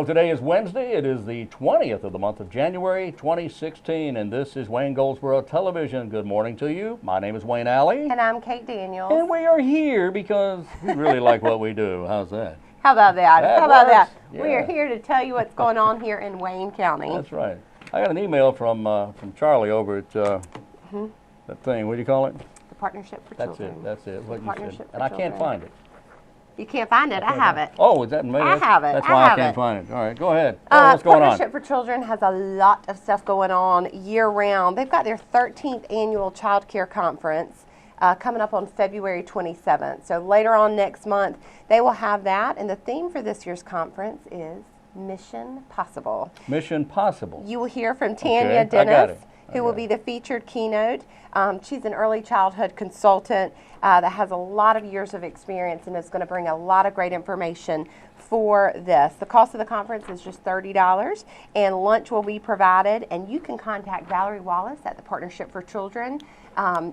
today is Wednesday. It is the 20th of the month of January, 2016, and this is Wayne Goldsboro Television. Good morning to you. My name is Wayne Alley. And I'm Kate Daniels. And we are here because we really like what we do. How's that? How about that? That How about works. that? Yeah. We are here to tell you what's going on here in Wayne County. That's right. I got an email from Charlie over at that thing. What do you call it? The Partnership for Children. That's it. What you said. For and I can't find it. You can't find it? I have it. Oh, is that me? I have it. That's why I can't find it. All right, go ahead. What's going on? Partnership for Children has a lot of stuff going on year-round. They've got their 13th annual Child Care Conference coming up on February 27th. So later on next month, they will have that. And the theme for this year's conference is Mission Possible. Mission Possible. You will hear from Tanya Dennis, who will it. be the featured keynote. She's an early childhood consultant that has a lot of years of experience and is going to bring a lot of great information for this. The cost of the conference is just $30, and lunch will be provided. And you can contact Valerie Wallace at the Partnership for Children.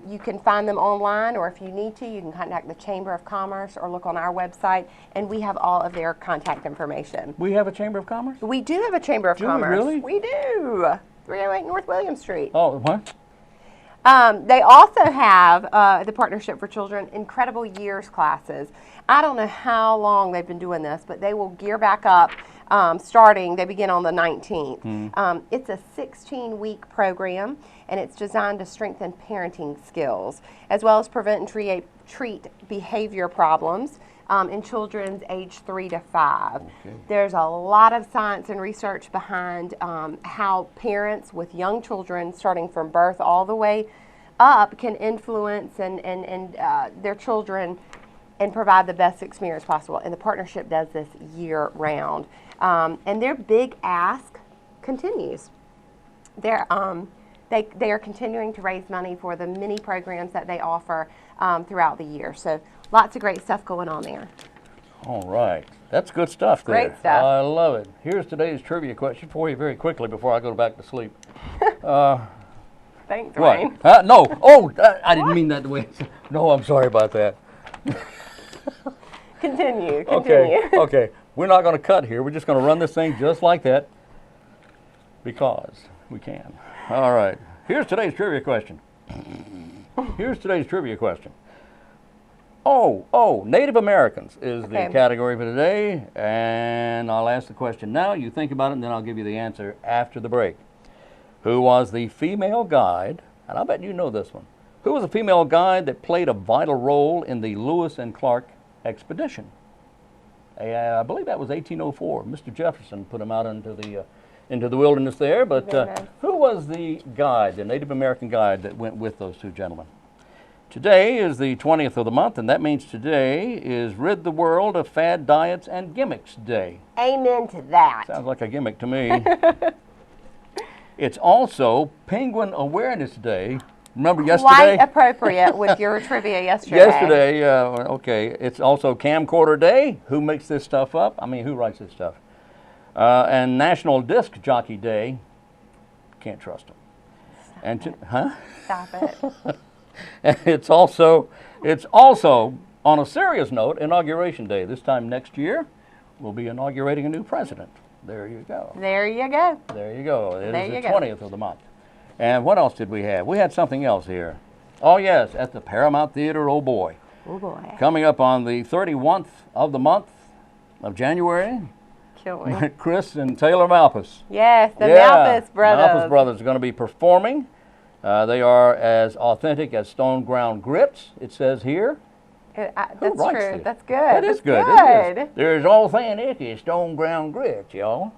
You can find them online, or if you need to, you can contact the Chamber of Commerce or look on our website, and we have all of their contact information. We have a Chamber of Commerce? We do have a Chamber of Commerce. We really? We do. 308 North William Street. Oh, what? They also have, the Partnership for Children, Incredible Years classes. I don't know how long they've been doing this, but they will gear back up starting, they begin on the 19th. It's a 16-week program, and it's designed to strengthen parenting skills, as well as prevent and treat behavior problems in children's age 3 to 5. Okay. There's a lot of science and research behind how parents with young children, starting from birth all the way up, can influence and their children and provide the best experience possible. And the partnership does this year round. And their big ask continues. They are continuing to raise money for the many programs that they offer throughout the year. So lots of great stuff going on there. All right. That's good stuff there. Great stuff. I love it. Here's today's trivia question for you very quickly before I go back to sleep. Thanks, What? Wayne. No. Oh, I didn't mean that the way. No, I'm sorry about that. Continue. Okay. We're not going to cut here. We're just going to run this thing just like that because we can. All right. Here's today's trivia question. Oh, Native Americans is the category for today, and I'll ask the question now. You think about it, and then I'll give you the answer after the break. Who was the female guide, and I bet you know this one, who was the female guide that played a vital role in the Lewis and Clark expedition? I believe that was 1804. Mr. Jefferson put them out into the wilderness there, but who was the guide, the Native American guide that went with those two gentlemen? Today is the 20th of the month, and that means today is Rid the World of Fad Diets and Gimmicks Day. Amen to that. Sounds like a gimmick to me. It's also Penguin Awareness Day. Remember yesterday? Quite appropriate with your trivia yesterday. Okay. It's also Camcorder Day. Who makes this stuff up? I mean, who writes this stuff? And National Disc Jockey Day. Can't trust them. Stop it. And it's also, on a serious note, Inauguration Day. This time next year, we'll be inaugurating a new president. There you go. There you go. There you go. It is the 20th of the month. And what else did we have? We had something else here. Oh, yes, at the Paramount Theater, oh boy. Oh, boy. Coming up on the 31th of the month of January, Chris and Taylor Malpas. Yes, the Malpas brothers. Malpas brothers are going to be performing. They are as authentic as stone ground grits, it says here. That's true. That's good. That is good. It is. They're as authentic as stone ground grits, y'all.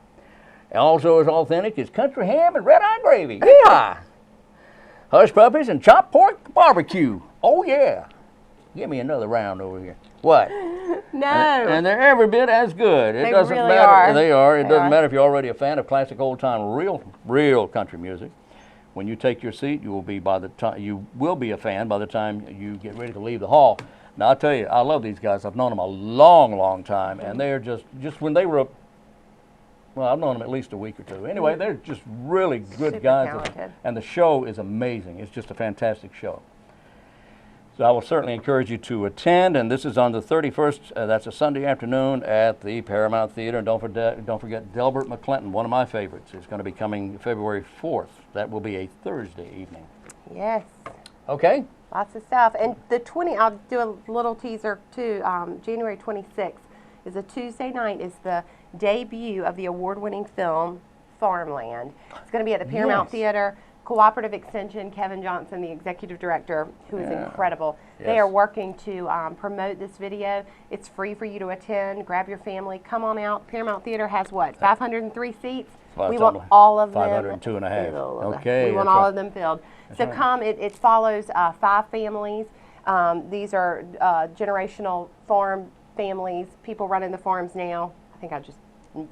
Also as authentic as country ham and red-eye gravy. Yeah. Hush puppies and chopped pork barbecue. Oh, yeah. Give me another round over here. What? No. And they're every bit as good. It doesn't really matter. are. They are. It doesn't matter if you're already a fan of classic old-time real country music. When you take your seat, you will be a fan by the time you get ready to leave the hall. Now, I'll tell you, I love these guys. I've known them a long, long time, and they're just when they were, well, I've known them at least a week or two. Anyway, they're just really good guys, talented. and the show is amazing. It's just a fantastic show. So I will certainly encourage you to attend, and this is on the 31st. That's a Sunday afternoon at the Paramount Theater. And don't forget Delbert McClinton, one of my favorites, is going to be coming February 4th. That will be a Thursday evening. Yes. Okay. Lots of stuff. And I'll do a little teaser too. January 26th is a Tuesday night. Is the debut of the award-winning film Farmland. It's going to be at the Paramount Theater. Cooperative Extension, Kevin Johnson, the executive director, who is incredible. Yes. They are working to promote this video. It's free for you to attend. Grab your family. Come on out. Paramount Theater has what, 503 seats? We want all of them 502 and a half. filled. Okay. We want all of them filled. So come. It follows 5 families. These are generational farm families, people running the farms now. I think I just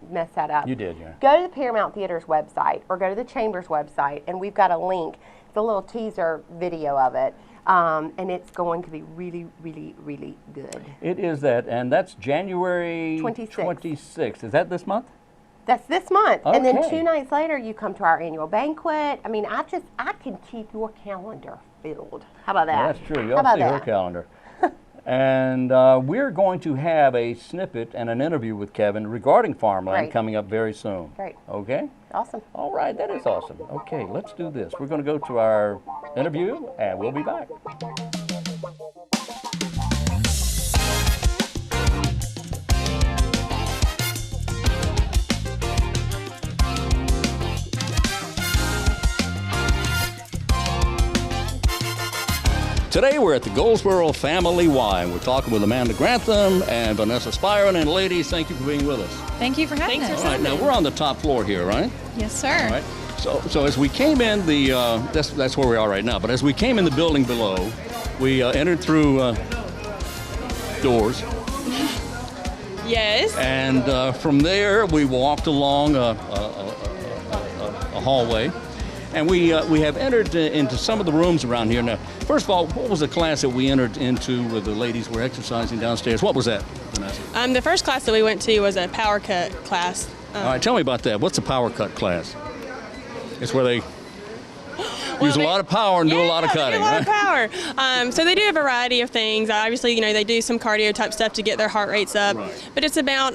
messed that up. You did, yeah. Go to the Paramount Theater's website or go to the Chamber's website, and we've got a link. It's a little teaser video of it, and it's going to be really, really, really good. It is that, and that's January 26th. Is that this month? That's this month. Okay. And then 2 nights later, you come to our annual banquet. I mean, I can keep your calendar filled. How about that? Yeah, that's true. You ought to see her calendar. And we're going to have a snippet and an interview with Kevin regarding Farmland coming up very soon. Great. Okay? Awesome. All right, that is awesome. Okay, let's do this. We're going to go to our interview, and we'll be back. Today we're at the Goldsboro Family Y. We're talking with Amanda Grantham and Vanessa Spiron. And ladies, thank you for being with us. Thank you for having us. All right, now we're on the top floor here, right? Yes, sir. All right. So as we came in that's where we are right now. But as we came in the building below, we entered through doors. Yes. And from there we walked along a hallway. And we have entered into some of the rooms around here. Now, first of all, what was the class that we entered into where the ladies were exercising downstairs? What was that, Vanessa? The first class that we went to was a power cut class. All right, tell me about that. What's a power cut class? It's where they use a lot of power and do a lot of cutting. A lot of power. So they do a variety of things. Obviously, they do some cardio type stuff to get their heart rates up. Right. But it's about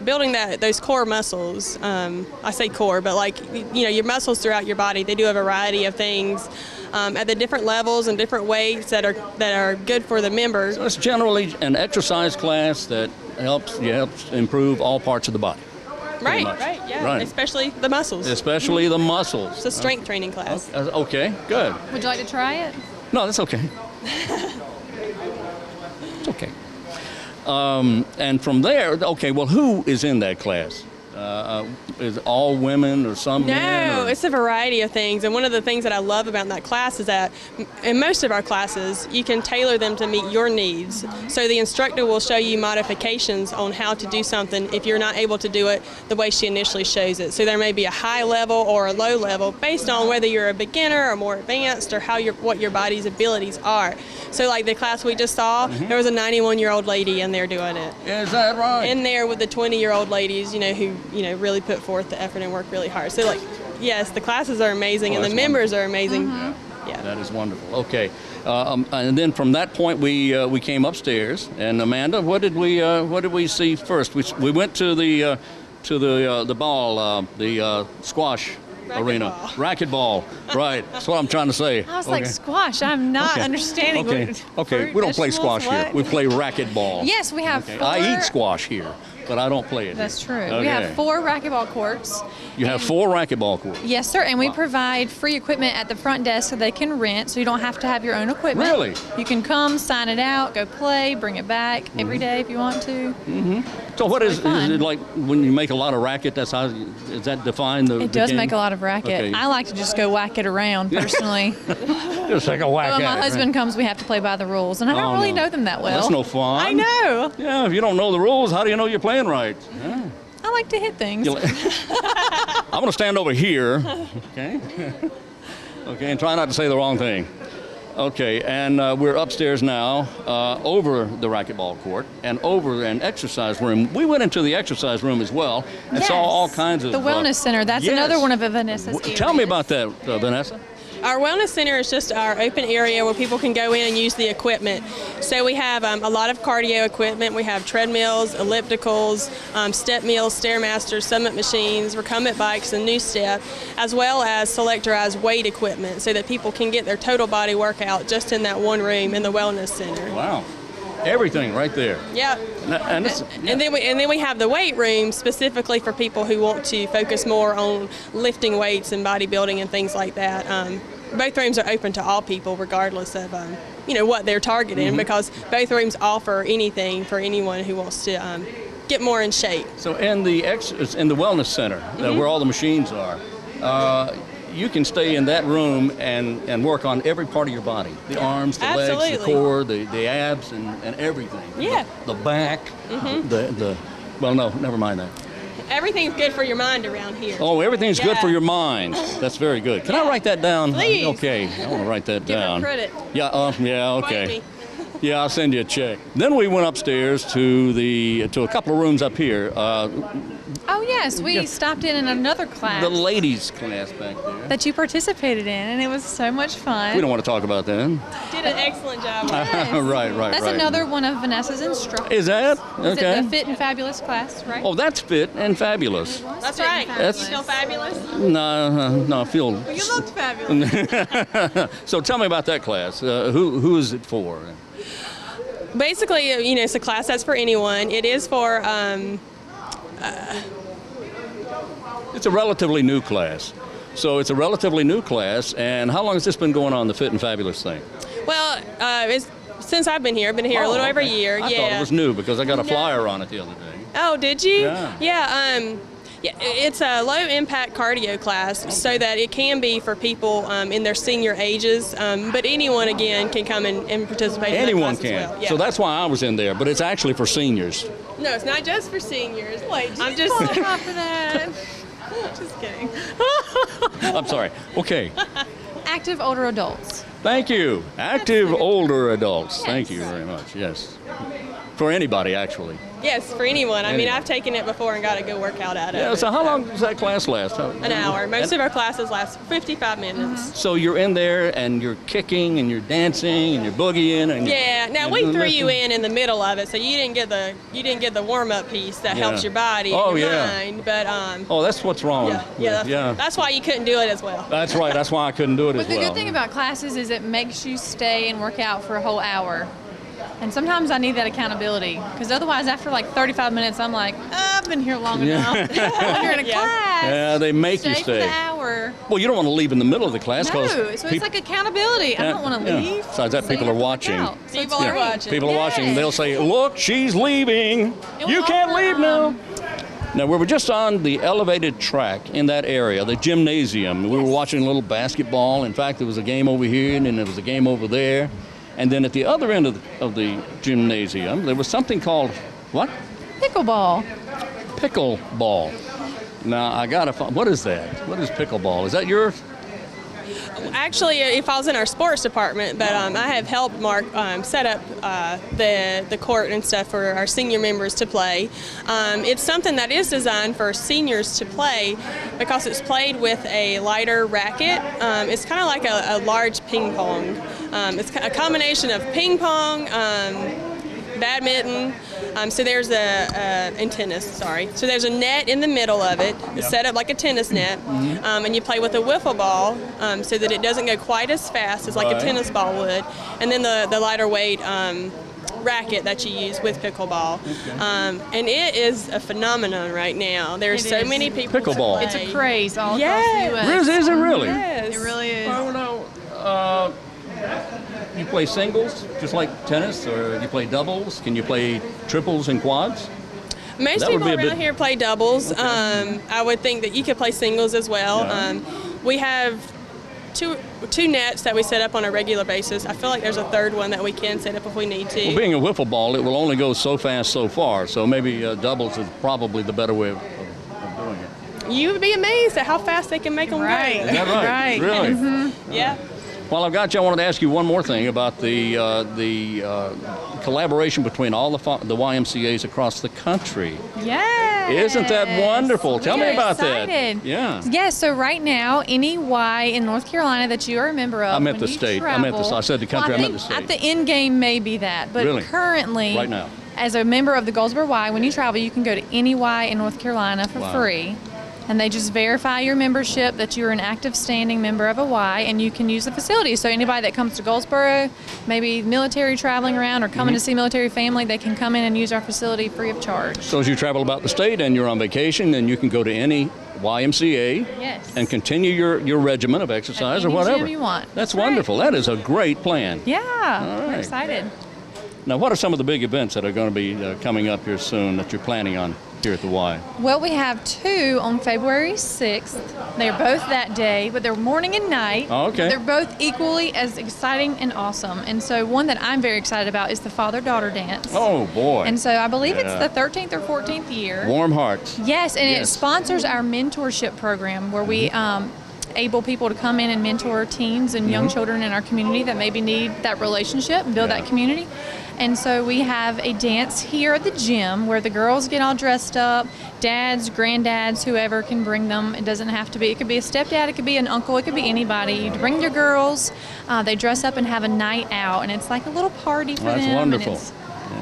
building those core muscles. I say core, but your muscles throughout your body. They do a variety of things at the different levels and different weights that are good for the members. So it's generally an exercise class that helps improve all parts of the body. Right, yeah. Right. Especially the muscles. Especially the muscles. It's a strength training class. Okay, good. Would you like to try it? No, that's okay. It's okay. And from there, okay, well, who is in that class? Is it all women or some men? No, it's a variety of things. And one of the things that I love about that class is that in most of our classes, you can tailor them to meet your needs. So the instructor will show you modifications on how to do something if you're not able to do it the way she initially shows it. So there may be a high level or a low level based on whether you're a beginner or more advanced or what your body's abilities are. So like the class we just saw, there was a 91-year-old lady in there doing it. Is that right? In there with the 20-year-old ladies, who really put forth the effort and work really hard. So yes, the classes are amazing and the members are amazing. Mm-hmm. Yeah. That is wonderful. Okay, and then from that point we came upstairs. And Amanda, what did we see first? We went to the ball, the squash arena. Racquetball. Right. That's what I'm trying to say. I was like, squash. I'm not understanding. Okay. We don't play squash here. We play racquetball. Yes, we have 4. I eat squash here, but I don't play it. That's true. Okay. We have 4 racquetball courts. You have 4 racquetball courts? Yes, sir. And we provide free equipment at the front desk so they can rent, so you don't have to have your own equipment. Really? You can come, sign it out, go play, bring it back every day if you want to. Mm-hmm. So what is it like when you make a lot of racket? Does that define the It does game? make a lot of racket. Okay. I like to just go whack it around personally. Just like a whack But when at my it, husband comes, we have to play by the rules, and I don't really know them that well. That's no fun. I know. Yeah, if you don't know the rules, how do you know you're playing right? Yeah. I like to hit things. I'm going to stand over here, okay? Okay, and try not to say the wrong thing. Okay, and we're upstairs now over the racquetball court and over an exercise room. We went into the exercise room as well and saw all kinds of... The Wellness Center. That's another one of Vanessa's areas. Tell me about that, Vanessa. Our wellness center is just our open area where people can go in and use the equipment. So we have a lot of cardio equipment. We have treadmills, ellipticals, step mills, Stairmasters, Summit machines, recumbent bikes, and New Step, as well as selectorized weight equipment so that people can get their total body workout just in that one room in the wellness center. Wow. Everything right there. Yeah. And then we have the weight room specifically for people who want to focus more on lifting weights and bodybuilding and things like that. Both rooms are open to all people regardless of what they're targeting, because both rooms offer anything for anyone who wants to get more in shape. So in the wellness center, where all the machines are, you can stay in that room and work on every part of your body. The arms, the legs, the core, the abs, and everything. Yeah. The back, well, no, never mind that. Everything's good for your mind around here. Oh, everything's good for your mind. That's very good. Can I write that down? Please. Okay, I want to write that down. Give her credit. Yeah, okay. Yeah, I'll send you a check. Then we went upstairs to a couple of rooms up here. Oh, yes, we stopped in another class. The ladies' class back there. That you participated in, and it was so much fun. We don't want to talk about that. Did an excellent job. Yes. Right. That's another one of Vanessa's instructors. Is that? Is Okay. it the Fit and Fabulous class, right? Oh, that's Fit and Fabulous. That's right. You feel fabulous? No, I feel... You look fabulous. So tell me about that class. Who is it for? Basically, it's a class that's for anyone. It is for... It's a relatively new class. So it's a relatively new class, and how long has this been going on, the Fit and Fabulous thing? Well, since I've been here. I've been here a little over a year. I thought it was new because I got a flyer on it the other day. Oh, did you? Yeah. Yeah, it's a low-impact cardio class, so that it can be for people in their senior ages, but anyone, again, can come and participate Anyone in that class can. as well. Yeah. So that's why I was in there, but it's actually for seniors. No, it's not just for seniors. Wait, I'm just qualify for that. Just kidding. I'm sorry. Okay. Active older adults. Thank you. Active older adults. Thank you very much. Yes. For anybody, actually. Yes, for anyone. I mean, I've taken it before and got a good workout out of it. Yeah, so how long does that class last? An hour. Most of our classes last 55 minutes. So you're in there and you're kicking and you're dancing and you're boogieing and Now we threw you in the middle of it, so you didn't get the warm up piece that helps your body and your mind. But oh, that's what's wrong. That's why you couldn't do it as well. That's right. That's why I couldn't do it But as well. the good thing about classes is it makes you stay and work out for a whole hour. And sometimes I need that accountability, because otherwise after like 35 minutes I'm like, I've been here long enough. When you're in a class, yeah, they make you stay for the hour. Well, you don't want to leave in the middle of the class. No, so it's like accountability. I don't want to leave. Besides that, people are watching. People are watching. People are watching. They'll say, look, she's leaving. You can't leave now. Now, we were just on the elevated track in that area, the gymnasium. We were watching a little basketball. In fact, there was a game over here, and then there was a game over there. And then at the other end of the gymnasium, there was something called, what? Pickleball. Pickleball. Now, I got to find, what is that? What is pickleball? Is that yours? Actually, it falls in our sports department, but I have helped Mark set up the court and stuff for our senior members to play. It's something that is designed for seniors to play because it's played with a lighter racket. It's kind of like a large ping pong. It's a combination of ping pong, badminton, and tennis, sorry. So there's a net in the middle of it. It's set up like a tennis net, and you play with a wiffle ball so that it doesn't go quite as fast as like a tennis ball would. And then the lighter weight racket that you use with pickleball. And it is a phenomenon right now. There's so many people Pickleball. It's a craze all across the U.S. Is it really? Yes. It really is. I don't know. You play singles, just like tennis, or you play doubles? Can you play triples and quads? Most people around here play doubles. Okay. I would think that you could play singles as well. Yeah. We have two nets that we set up on a regular basis. I feel like there's a third one that we can set up if we need to. Well, being a wiffle ball, it will only go so fast so far, so maybe doubles is probably the better way of doing it. You would be amazed at how fast they can make them go. Is that right? Right. Really? Yeah. While I've got you, I wanted to ask you one more thing about the collaboration between all the YMCA's across the country. Yes. Isn't that wonderful? Tell me about excited. that. Yeah. Yeah, so right now, any Y in North Carolina that you are a member of, I meant when the you state. Travel, I said the country. Well, I meant the state. At the end game may be that, but Really? currently, Right now. as a member of the Goldsboro Y, when you travel, you can go to any Y in North Carolina for free. And they just verify your membership, that you're an active standing member of a Y, and you can use the facility. So anybody that comes to Goldsboro, maybe military traveling around or coming to see military family, they can come in and use our facility free of charge. So as you travel about the state and you're on vacation, then you can go to any YMCA and continue your regimen of exercise or whatever. Gym you want. That's wonderful. That is a great plan. Yeah, All right. we're excited. Now, what are some of the big events that are going to be coming up here soon that you're planning on here at the Y? Well, we have two on February 6th. They're both that day, but they're morning and night. Oh, okay. They're both equally as exciting and awesome. And so one that I'm very excited about is the father-daughter dance. Oh, boy. And so I believe it's the 13th or 14th year. Warm Hearts. Yes, and it sponsors our mentorship program where we able people to come in and mentor teens and young children in our community that maybe need that relationship and build that community. And so we have a dance here at the gym where the girls get all dressed up, dads, granddads, whoever can bring them. It doesn't have to be, it could be a stepdad, it could be an uncle, it could be anybody. You bring your girls, they dress up and have a night out, and it's like a little party for them. That's wonderful. And it's,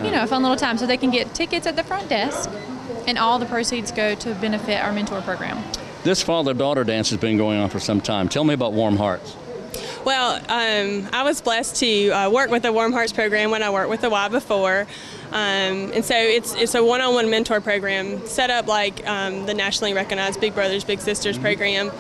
you know, a fun little time. So they can get tickets at the front desk, and all the proceeds go to benefit our mentor program. This father-daughter dance has been going on for some time. Tell me about Warm Hearts. Well, I was blessed to work with the Warm Hearts program when I worked with the Y before. And so it's a one-on-one mentor program set up like the nationally recognized Big Brothers Big Sisters program.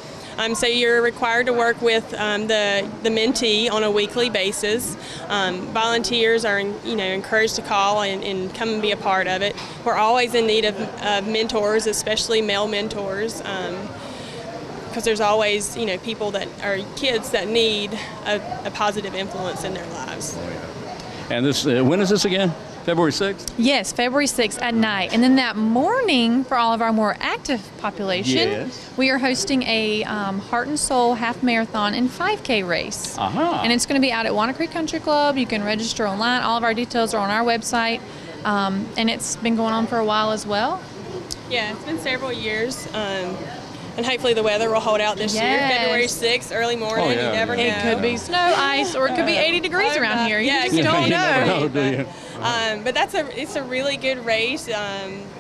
So you're required to work with the mentee on a weekly basis. Volunteers are encouraged to call and come and be a part of it. We're always in need of mentors, especially male mentors. Because there's always, people that are kids that need a positive influence in their lives. And this, when is this again? February 6th? Yes, February 6th at night. And then that morning, for all of our more active population, we are hosting a Heart and Soul half marathon and 5K race. And it's going to be out at Wanna Creek Country Club. You can register online. All of our details are on our website. And it's been going on for a while as well. Yeah, it's been several years. And hopefully the weather will hold out this year. February 6th, early morning, you never know. It could be snow, ice, or it could be 80 degrees around here. You just don't know. But it's a really good race.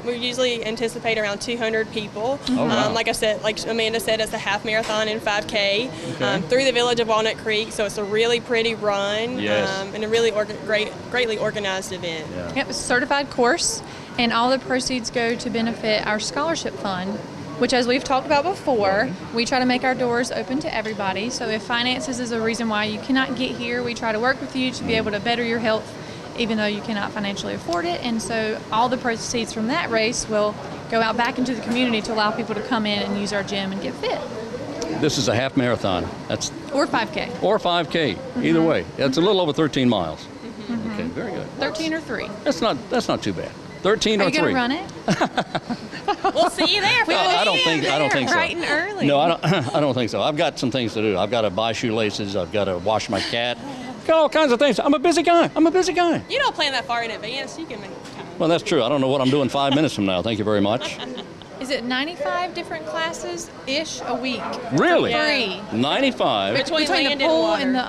We usually anticipate around 200 people. Like I said, like Amanda said, it's a half marathon and 5K through the village of Walnut Creek. So it's a really pretty run and a really greatly organized event. Yep, it's a certified course, and all the proceeds go to benefit our scholarship fund, which, as we've talked about before, we try to make our doors open to everybody. So if finances is a reason why you cannot get here, we try to work with you to be able to better your health, even though you cannot financially afford it. And so all the proceeds from that race will go out back into the community to allow people to come in and use our gym and get fit. This is a half marathon. Or 5K. Or 5K, either way. It's a little over 13 miles. Okay, very good. 13 or 3. That's not too bad. 13 or 3. Are you going to run it? We'll see you there. I don't think so. Bright and early. No, I don't think so. I've got some things to do. I've got to buy shoelaces. I've got to wash my cat. Got all kinds of things. I'm a busy guy. You don't plan that far in advance. You can make time. Well, that's true. I don't know what I'm doing 5 minutes from now. Thank you very much. Is it 95 different classes-ish a week? Really? Free. 95. Between the pool and the...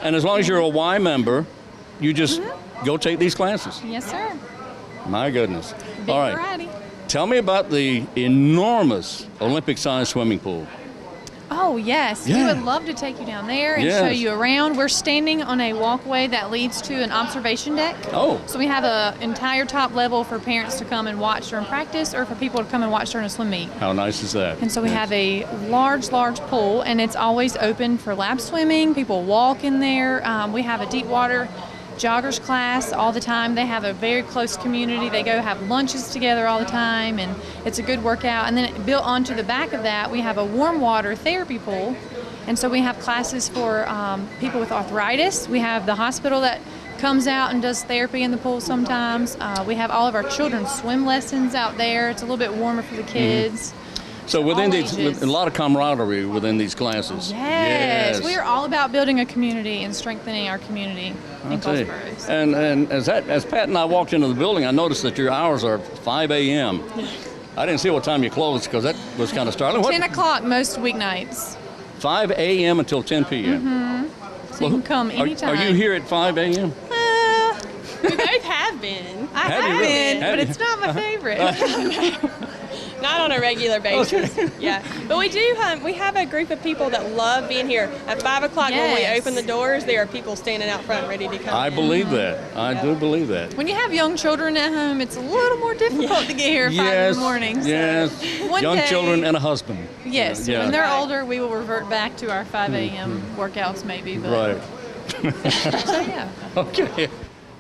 And as long as you're a Y member, you just go take these classes. Yes, sir. My goodness. Big all right. variety. Tell me about the enormous Olympic-sized swimming pool. Oh, yes. We would love to take you down there and show you around. We're standing on a walkway that leads to an observation deck. Oh. So we have an entire top level for parents to come and watch during practice, or for people to come and watch during a swim meet. How nice is that? And so we have a large pool, and it's always open for lap swimming. People walk in there. We have a deep water joggers class all the time. They have a very close community. They go have lunches together all the time, and it's a good workout. And then built onto the back of that, we have a warm water therapy pool. And so we have classes for people with arthritis. We have the hospital that comes out and does therapy in the pool sometimes. We have all of our children's swim lessons out there. It's a little bit warmer for the kids. So within All these, ages. a lot of camaraderie within these classes. Yes, we are all about building a community and strengthening our community in I'll tell you. Goldsboro. So. And as Pat and I walked into the building, I noticed that your hours are 5 a.m. I didn't see what time you closed because that was kind of startling. 10 o'clock most weeknights. 5 a.m. until 10 p.m. So you can come anytime. Are you here at 5 a.m.? We both have been. I Have you have really? been, Have but you? it's not my favorite. Not on a regular basis. Yeah. But we do, we have a group of people that love being here. At 5 o'clock when we Yes. open the doors, there are people standing out front ready to come I in. believe that. I do believe that. When you have young children at home, it's a little more difficult to get here at 5 in the morning. So Yes. one Young day- children and a husband. Yes, Yeah. when they're Right. older, we will revert back to our 5 a.m. workouts maybe. But, Right. So, yeah. Okay.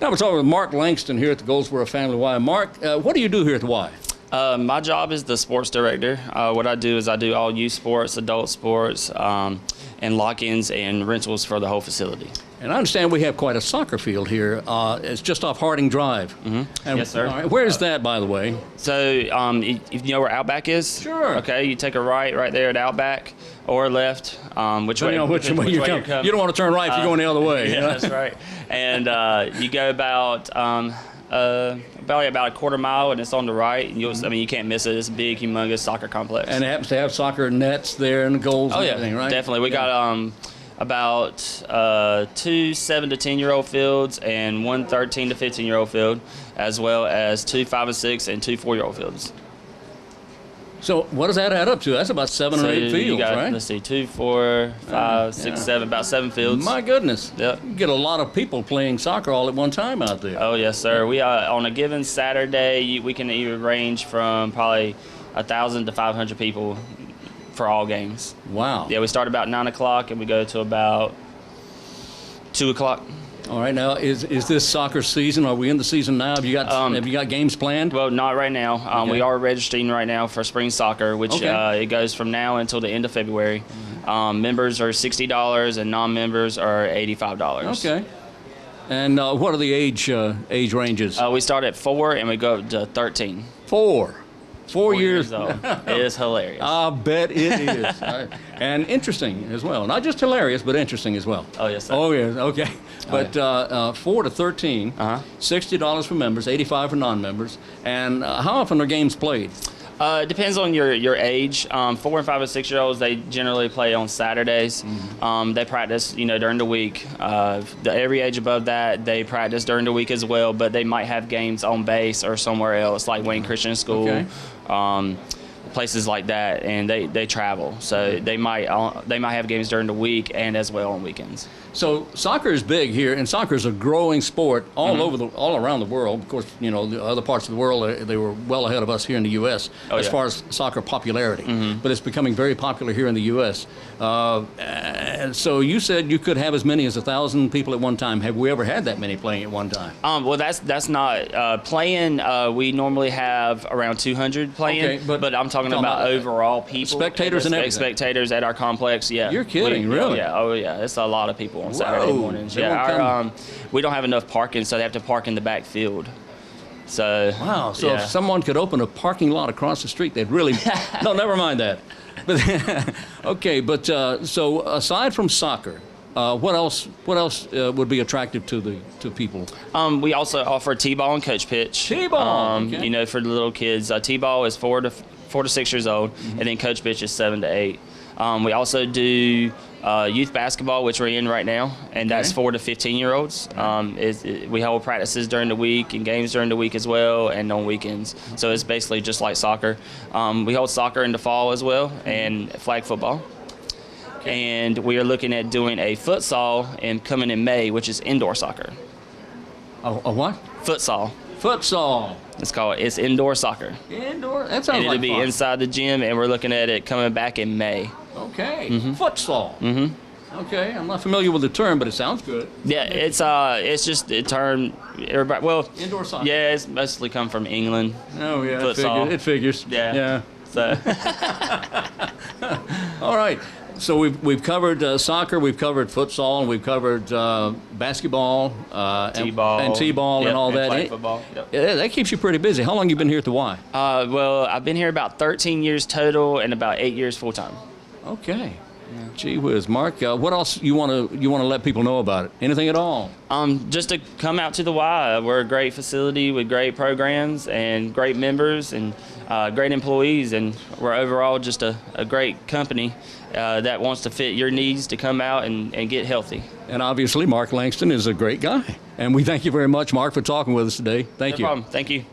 Now we're talking with Mark Langston here at the Goldsboro Family Y. Mark, what do you do here at the Y? My job is the sports director. What I do is I do all youth sports, adult sports, and lock-ins and rentals for the whole facility. And I understand we have quite a soccer field here. It's just off Harding Drive. And, Yes, sir. all right, where is that, by the way? So if you know where Outback is? Sure. Okay, you take a right there at Outback, or left, which way, Depending on which way you come. You don't want to turn right if you're going the other way. Yeah, that's right. And you go about probably about a quarter mile, and it's on the right. And you'll, I mean, you can't miss it. It's a big, humongous soccer complex. And it happens to have soccer nets there and goals oh and yeah, everything, right? definitely. We got about 2 7 to 10-year-old fields and 1 13 to 15-year-old field, as well as 2 5 and 6 and 2 4-year-old fields. So what does that add up to? That's about 7 or 8 you fields, got, right? Let's see, 2 4 5 6 yeah. 7, about 7 fields. My goodness. Yep. You get a lot of people playing soccer all at one time out there. Oh yes, sir. We on a given Saturday, we can even range from probably 1,000 to 500 people for all games. Wow. Yeah, we start about 9 o'clock and we go to about 2 o'clock. All right, now is this soccer season? Are we in the season now? Have you got games planned? Well, not right now. Okay. We are registering right now for spring soccer, which Okay. it goes from now until the end of February. Members are $60 and non-members are $85. Okay. And what are the age ranges? We start at 4 and we go up to 13. 4 years. old. It is hilarious. I bet it is. And interesting as well. Not just hilarious, but interesting as well. Oh, yes, sir. Oh, yes. Okay. But 4 to 13, $60 for members, $85 for non-members. And how often are games played? It depends on your age. 4 and 5 and 6-year-olds, they generally play on Saturdays. They practice, during the week. Every age above that, they practice during the week as well, but they might have games on base or somewhere else, like Wayne Christian School, Okay. places like that, and they travel. So they might have games during the week and as well on weekends. So soccer is big here, and soccer is a growing sport all around the world. Of course, the other parts of the world, they were well ahead of us here in the U.S. as far as soccer popularity. But it's becoming very popular here in the U.S. And so you said you could have as many as 1,000 people at one time. Have we ever had that many playing at one time? Well, that's not playing. We normally have around 200 playing, Okay, but I'm talking about overall people, spectators and everything. Spectators at our complex. Yeah, You're kidding, really? Yeah, oh yeah, it's a lot of people on Saturday mornings. They won't Yeah, we don't have enough parking, so they have to park in the back field. So Wow, so yeah. if someone could open a parking lot across the street, they'd really... No, never mind that. But, okay, but so aside from soccer, what else would be attractive to people? We also offer T-ball and coach pitch. T-ball, okay. For the little kids. T-ball is 4 to 6 years old, and then coach pitch is 7 to 8. We also do youth basketball, which we're in right now, and that's 4 to 15-year-olds. We hold practices during the week and games during the week as well, and on weekends. So it's basically just like soccer. We hold soccer in the fall as well, and flag football. And we are looking at doing a futsal and coming in May, which is indoor soccer. A what? Futsal. Futsal. It's indoor soccer. Indoor? That sounds And it'll like be fun. inside the gym, and we're looking at it coming back in May. Okay. Futsal. Okay, I'm not familiar with the term, but it sounds good. Yeah, it's just a term. Everybody, well, Indoor soccer. yeah, it's mostly come from England. Oh, yeah, Futsal. it figures. Yeah. Yeah. So All right. So we've covered soccer, we've covered futsal, and we've covered basketball, T-ball, and T-ball, and all that. flag football. Yep. Yeah, that keeps you pretty busy. How long you been here at the Y? Well, I've been here about 13 years total and about 8 years full time. Okay. Gee whiz, Mark. What else you want to let people know about it? Anything at all? Just to come out to the Y. We're a great facility with great programs and great members and great employees, and we're overall just a great company that wants to fit your needs to come out and get healthy. And obviously, Mark Langston is a great guy. And we thank you very much, Mark, for talking with us today. Thank you. No problem. Thank you.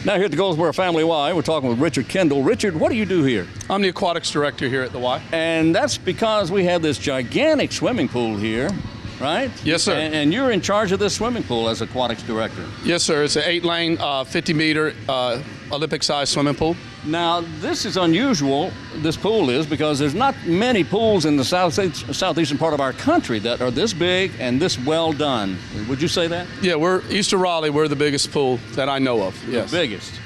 Now here at the Goldsboro Family Y, we're talking with Richard Kendall. Richard, what do you do here? I'm the aquatics director here at the Y. And that's because we have this gigantic swimming pool here, right? Yes, sir. And you're in charge of this swimming pool as aquatics director. Yes, sir. It's an 8-lane, 50-meter Olympic-sized swimming pool. Now, this is unusual, this pool is, because there's not many pools in the southeastern part of our country that are this big and this well done. Would you say that? Yeah, we're east of Raleigh. We're the biggest pool that I know of. Yes. The biggest.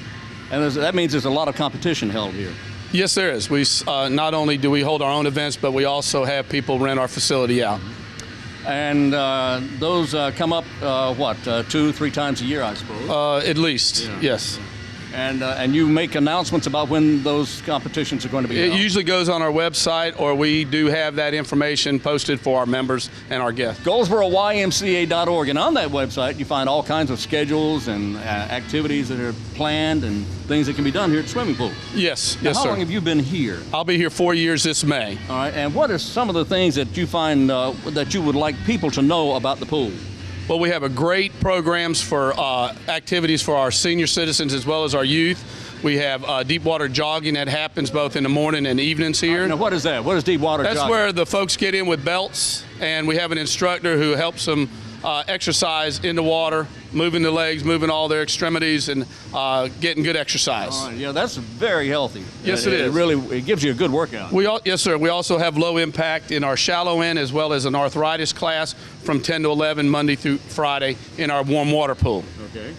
And that means there's a lot of competition held here. Yes, there is. We not only do we hold our own events, but we also have people rent our facility out. And those come up, 2-3 times a year, I suppose? At least, yes. And you make announcements about when those competitions are going to be held? It usually goes on our website, or we do have that information posted for our members and our guests. GoldsboroYMCA.org, and on that website you find all kinds of schedules and activities that are planned and things that can be done here at the swimming pool. Yes, Now, yes, how sir. long have you been here? I'll be here 4 years this May. All right, and what are some of the things that you find that you would like people to know about the pool? Well, we have a great programs for activities for our senior citizens as well as our youth. We have deep water jogging that happens both in the morning and evenings here. Now, what is that? What is deep water That's jogging? where the folks get in with belts, and we have an instructor who helps them exercise in the water, moving the legs, moving all their extremities, and getting good exercise. All right, yeah, that's very healthy. Yes, it is. It gives you a good workout. Yes, sir. We also have low impact in our shallow end as well as an arthritis class from 10 to 11 Monday through Friday in our warm water pool. Okay.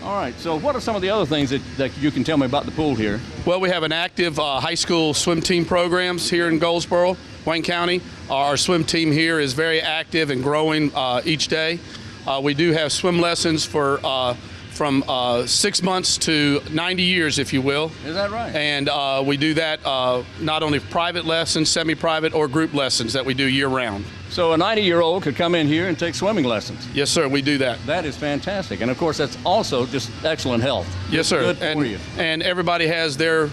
All right, so what are some of the other things that you can tell me about the pool here? Well, we have an active high school swim team programs here in Goldsboro, Wayne County. Our swim team here is very active and growing each day. We do have swim lessons for from 6 months to 90 years, if you will. Is that right? And we do that not only private lessons, semi-private, or group lessons that we do year-round. So a 90-year-old could come in here and take swimming lessons. Yes, sir, we do that. That is fantastic. And, of course, that's also just excellent health. Yes, sir. Good for you. And everybody has their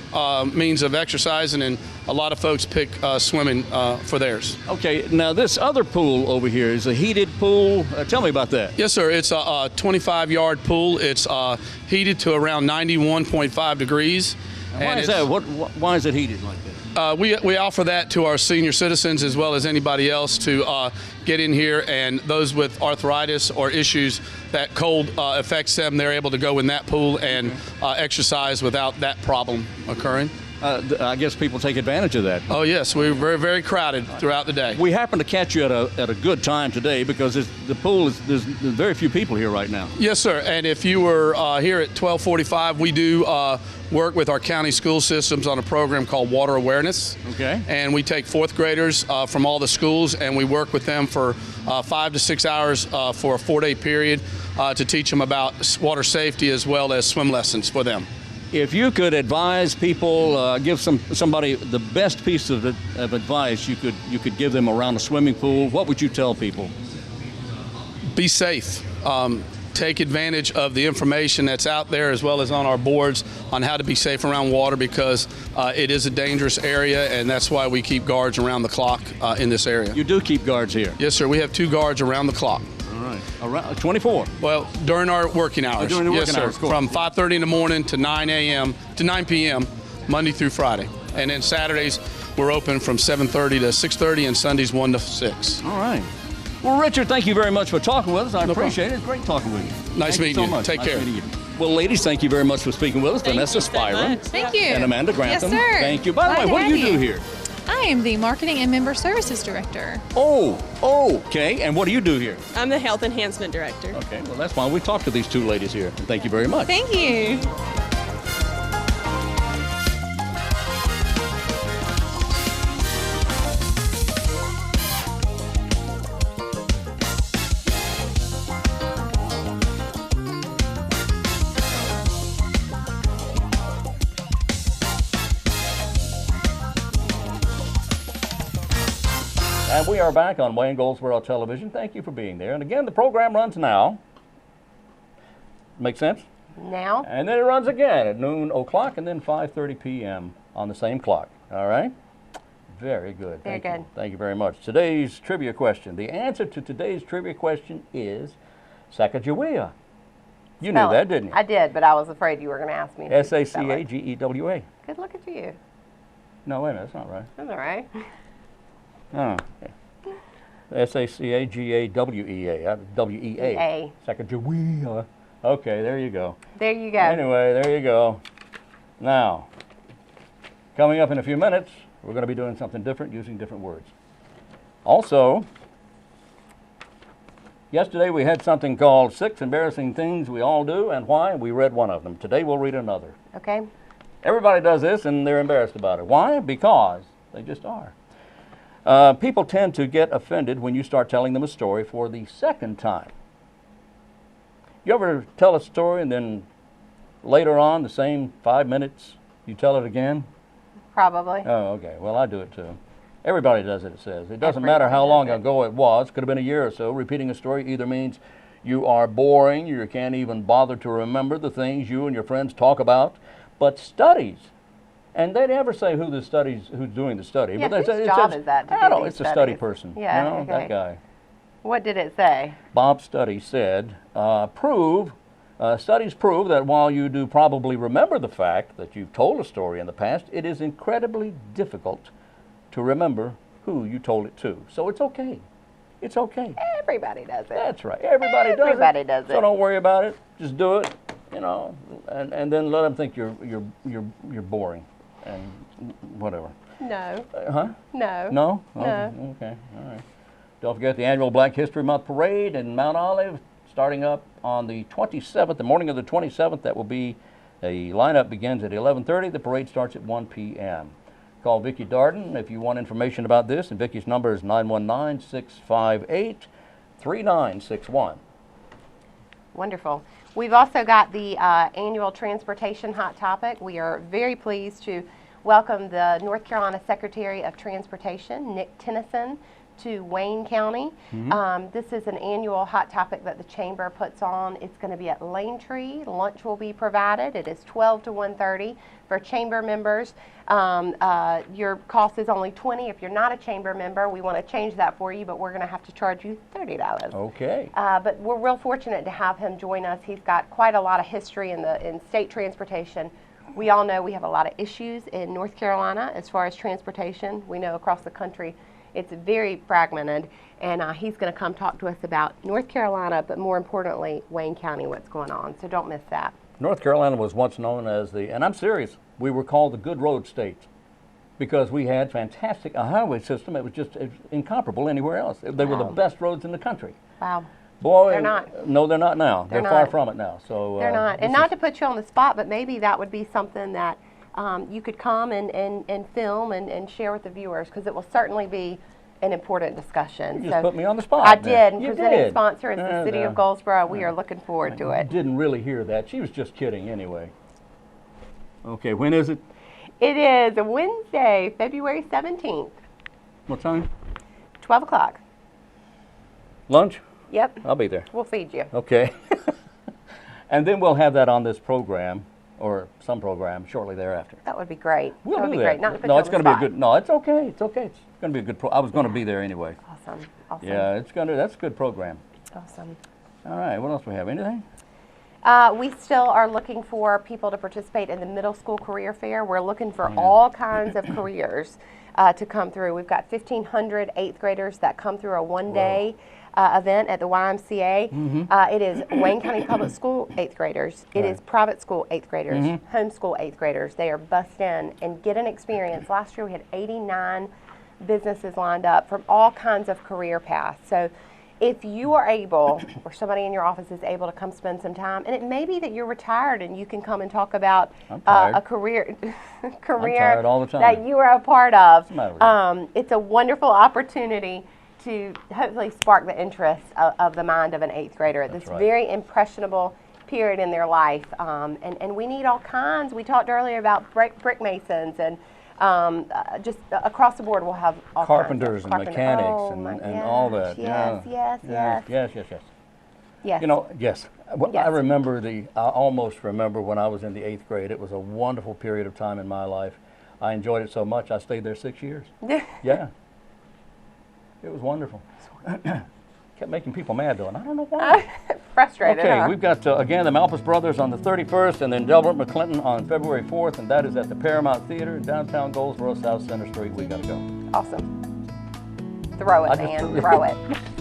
means of exercising, and a lot of folks pick swimming for theirs. Okay, now this other pool over here is a heated pool. Tell me about that. Yes, sir. It's a 25-yard pool. It's heated to around 91.5 degrees. Why is that? Why is it heated like that? We offer that to our senior citizens as well as anybody else to get in here, and those with arthritis or issues that cold affects them, they're able to go in that pool and exercise without that problem occurring. I guess people take advantage of that. Oh yes, we're very, very crowded throughout the day. We happen to catch you at a good time today because the pool there's very few people here right now. Yes, sir. And if you were here at 12:45, we do work with our county school systems on a program called Water Awareness. Okay. And we take fourth graders from all the schools, and we work with them for 5 to 6 hours for a 4-day period to teach them about water safety as well as swim lessons for them. If you could advise people, give somebody the best piece of advice you could give them around a swimming pool, what would you tell people? Be safe. Take advantage of the information that's out there as well as on our boards on how to be safe around water, because it is a dangerous area, and that's why we keep guards around the clock in this area. You do keep guards here? Yes, sir. We have 2 guards around the clock. All right. Around 24? Well, during our working hours. During the working yes, sir. hours, cool. From 5:30 in the morning to 9 a.m. to 9 p.m. Monday through Friday. And then Saturdays, we're open from 7:30 to 6:30, and Sundays 1 to 6. All right. Well, Richard, thank you very much for talking with us. I No appreciate it. It's great talking with you. Nice Thank meeting so you. much. Take Nice care. meeting you. Well, ladies, thank you very much for speaking with us. Vanessa Spiron. Thank you. And Amanda Grantham. Yes, sir. Thank you. By the Glad way, to what do have you do here? I am the Marketing and Member Services Director. Oh, okay. And what do you do here? I'm the Health Enhancement Director. Okay, well, that's why we talked to these 2 ladies here. Thank you very much. Thank you. And we are back on Wayne Goldsboro Television. Thank you for being there. And again, the program runs now. Make sense? Now? And then it runs again at noon o'clock and then 5:30 p.m. on the same clock. All right? Very good. Very Thank good. you. Thank you very much. Today's trivia question. The answer to today's trivia question is Sacagawea. You knew that, didn't you? I did, but I was afraid you were going to ask me. S-A-C-A-G-E-W-A. Good looking to you. No, wait a minute. That's not right. That's all right. Oh. S-A-C-A-G-A-W-E-A. W-E-A. A. Sacagawea. Okay, there you go. There you go. Anyway, there you go. Now, coming up in a few minutes, we're going to be doing something different using different words. Also, yesterday we had something called 6 Embarrassing Things We All Do and Why. We read one of them. Today we'll read another. Okay. Everybody does this and they're embarrassed about it. Why? Because they just are. People tend to get offended when you start telling them a story for the second time. You ever tell a story and then later on, the same 5 minutes, you tell it again? Probably. Oh, okay. Well, I do it too. Everybody does it, it says. It doesn't matter how long ago it was. Could have been a year or so. Repeating a story either means you are boring, you can't even bother to remember the things you and your friends talk about. But studies, and they never say who's doing the study. Yeah, but whose job is that to I don't do know, these it's a study studies? person. Yeah, you know, okay. that guy. What did it say? Bob's study said, studies prove that while you do probably remember the fact that you've told a story in the past, it is incredibly difficult to remember who you told it to. So it's okay. It's okay. Everybody does it. That's right. Everybody does it. Everybody does it. So don't worry about it. Just do it, you know, and then let them think you're boring and whatever. No. Huh? No. No? No. Okay. All right. Don't forget the annual Black History Month Parade in Mount Olive, starting up on the 27th, the morning of the 27th. That will be, the lineup begins at 11:30. The parade starts at 1 p.m. Call Vicki Darden if you want information about this, and Vicki's number is 919-658-3961. Wonderful. We've also got the annual Transportation Hot Topic. We are very pleased to welcome the North Carolina Secretary of Transportation, Nick Tennyson, to Wayne County. This is an annual hot topic that the Chamber puts on. It's going to be at Lane Tree. Lunch will be provided. It is 12 to 1:30 for Chamber members. Your cost is only $20 if you're not a Chamber member. We want to change that for you, but we're going to have to charge you $30. Okay. But we're real fortunate to have him join us. He's got quite a lot of history in state transportation. We all know we have a lot of issues in North Carolina as far as transportation. We know across the country it's very fragmented, and he's going to come talk to us about North Carolina, but more importantly, Wayne County, what's going on. So don't miss that. North Carolina was once known as and I'm serious, we were called the good road state because we had fantastic highway system. It was incomparable anywhere else. They were the best roads in the country. Wow. Boy, they're not. No, they're not now. They're not. far from it now. So they're not. And not to put you on the spot, but maybe that would be something that you could come and film and share with the viewers, because it will certainly be an important discussion. You just put me on the spot. I did. You Presenting did. sponsor is the City of Goldsboro. We are looking forward to I it. didn't really hear that. She was just kidding anyway. Okay, when is it? It is a Wednesday, February 17th, What time? 12 o'clock. Lunch? Yep. I'll be there. We'll feed you. Okay. And then we'll have that on this program, or some program, shortly thereafter. That would be great. We'll that would do be that. great. Not to put No, you it's on the going to be a spot. good. No, it's okay. It's okay. It's going to be a good. I was going to be there anyway. Awesome. Awesome. Yeah, that's a good program. Awesome. All right. What else do we have? Anything? We still are looking for people to participate in the middle school career fair. We're looking for all kinds of careers to come through. We've got 1,500 8th graders that come through a one-day event at the YMCA. It is Wayne County Public School 8th graders. It is private school 8th graders, homeschool 8th graders. They are bussed in and get an experience. Last year we had 89 businesses lined up from all kinds of career paths. So if you are able, or somebody in your office is able to come spend some time, and it may be that you're retired and you can come and talk about a career tired all the time. that you are a part of. What's the matter with you? It's a wonderful opportunity to hopefully spark the interest of the mind of an 8th grader at this very impressionable period in their life. And we need all kinds. We talked earlier about brick masons and Just across the board, we'll have all Carpenters kinds of and mechanics Oh, and my all gosh, that. Yes, Yeah. yes. Yes. You know, yes. Well, Yes. I almost remember when I was in the 8th grade. It was a wonderful period of time in my life. I enjoyed it so much, I stayed there 6 years. Yeah. It was wonderful. Kept making people mad though, and I don't know why. Frustrated, Okay, huh? we've got, again, the Malpas Brothers on the 31st, and then Delbert McClinton on February 4th, and that is at the Paramount Theater in downtown Goldsboro, South Center Street. We got to go. Awesome. Throw it, I just- man. Throw it.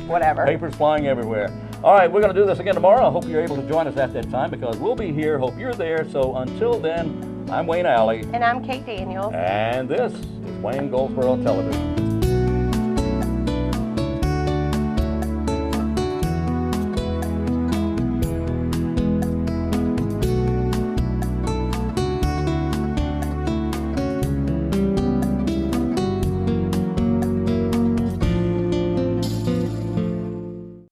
Whatever. Papers flying everywhere. All right, we're going to do this again tomorrow. I hope you're able to join us at that time because we'll be here. Hope you're there. So until then, I'm Wayne Alley, And I'm Kate Daniels. and this is Wayne Goldsboro Television.